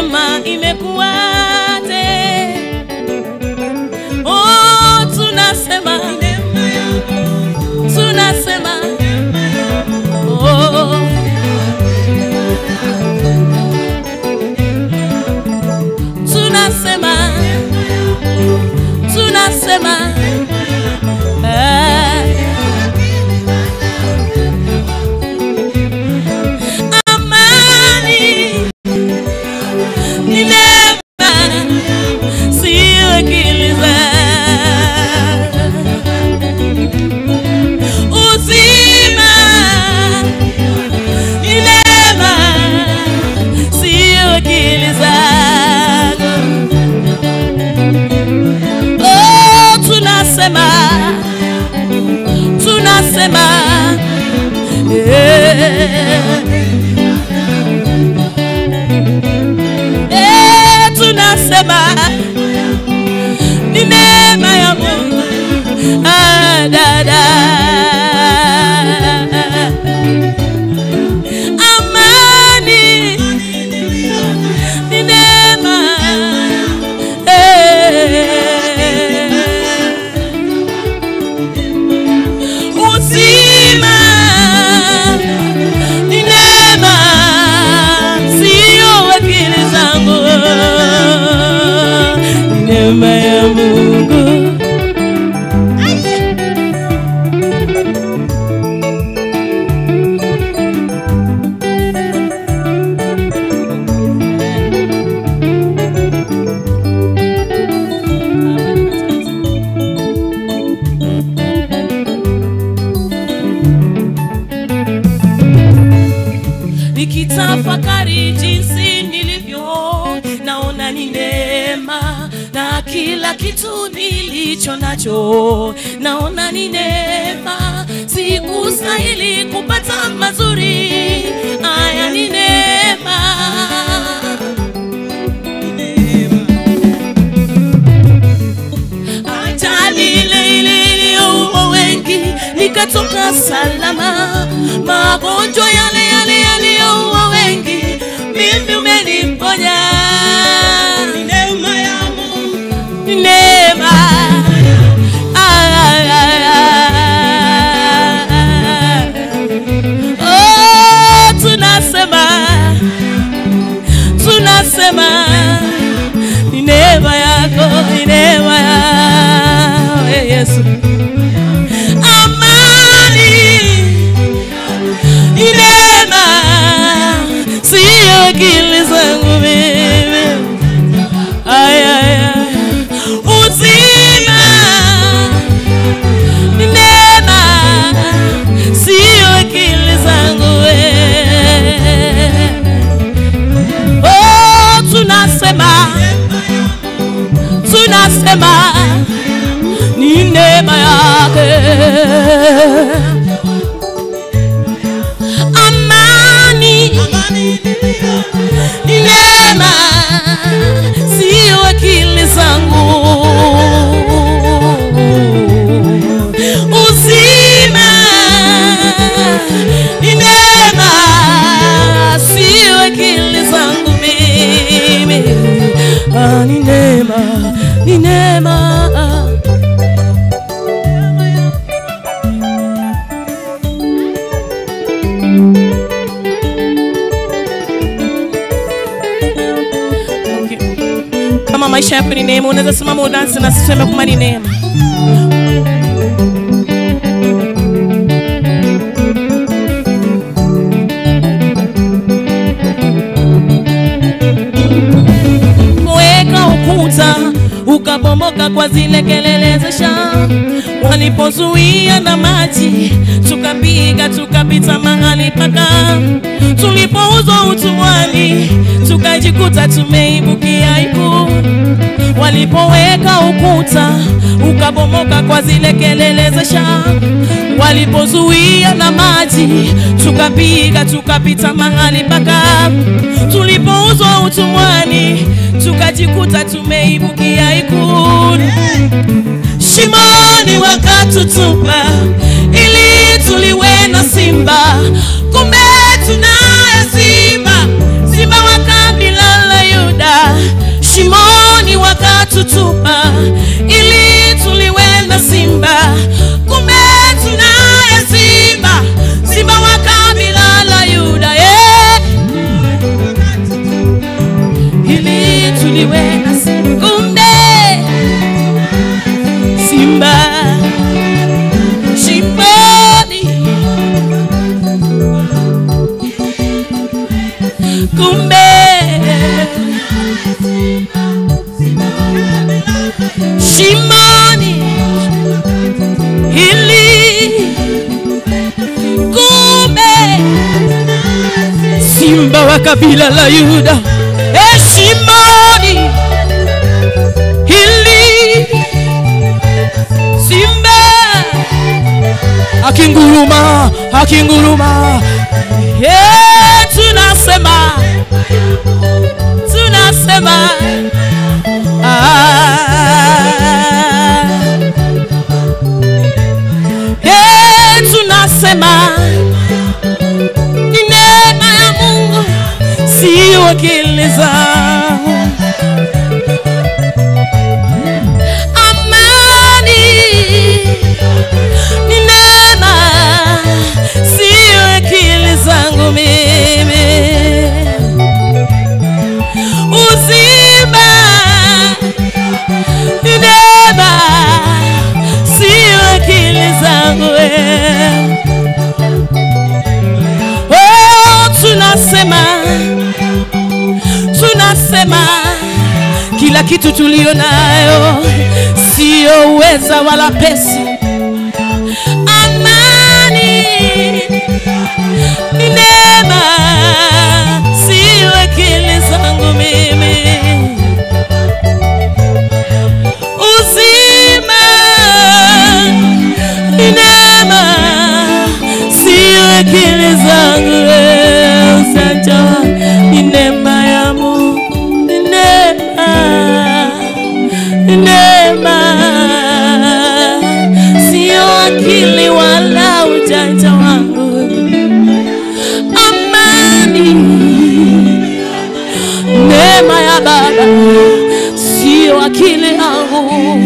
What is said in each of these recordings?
neema imekuwaje? Oh, tunasema oh, tunasema amani ni neema, sio akili zangu. Uzima ni neema, sio akili zangu. Oh, tunasema tunasema ni neema ya Mungu. Amani ni neema, uzima ni neema, sio akili zangu. Ni neema ya Mungu. Nikitafakari jinsi nilivyo, naona ni neema, na kila kitu nilicho nacho naona ni neema. Sikustahili kupata mazuri haya, ni neema. Ajali ile iliyoua wengi nikatoka salama, magonjwa yale yaliyoua wengi mimi umeniponya. Ni neema ya Mungu, ni neema. Oh, tunasema ni neema yako, ni neema yako Yesu. Amani ni neema, sio akili zangu mimi. Uzima ni neema, sio akili zangu oh, tunasema ni neema yake. Amani ni neema, sio akili zangu. Uzima ni neema, sio akili zangu mimi. Ni neema, ni neema. Kama maisha yako ni neema, unaweza simama udansi na siseme kama ni neema. Weka ukuta ukabomoka kwa zile kelele za shangwe, walipozuia na maji tukapiga tukapita mahali paka, tulipouzwa utumwani tukajikuta tumeibukia iku. Walipoweka ukuta ukabomoka kwa zile kelele za shangwe, walipozuia na maji tukapiga tukapita mahali paka, tulipouzwa utumwani tukajikuta tumeibukia ikulu. Shimoni wakatutupa ili tuliwe na simba, kumbe tunaye simba, simba wa kabila la Yuda. umetutupa ili tuliwe na simba, kumbe tunaye simba, simba wa kabila la Yuda, ili tuliwe na simba, kumbe simba shimboni, kumbe shimoni hili, kumbe simba wa kabila la Yuda, shimoni hili, simba akinguruma, akinguruma, tunasema, tunasema, tunasema ni neema ya Mungu, si akili zangu. Amani ni neema, si akili zangu mimi. Uzima ni neema, si akili zangu. Tunasema, tunasema kila kitu tulio nayo sio uweza wala pesa. Amani ni neema, sio akili zangu mimi. Uzima ni neema, sio akili zangu. Ni neema ya Mungu, ni neema, ni neema, sio akili wala ujanja wangu. Amani, neema ya Baba, sio akili yangu.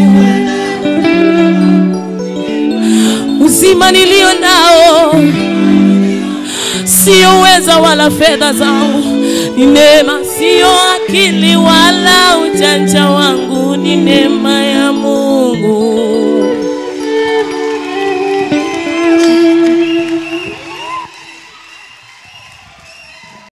Uzima nilio nao sio uweza wala fedha zangu, ni neema, sio akili wala ujanja wangu, ni neema ya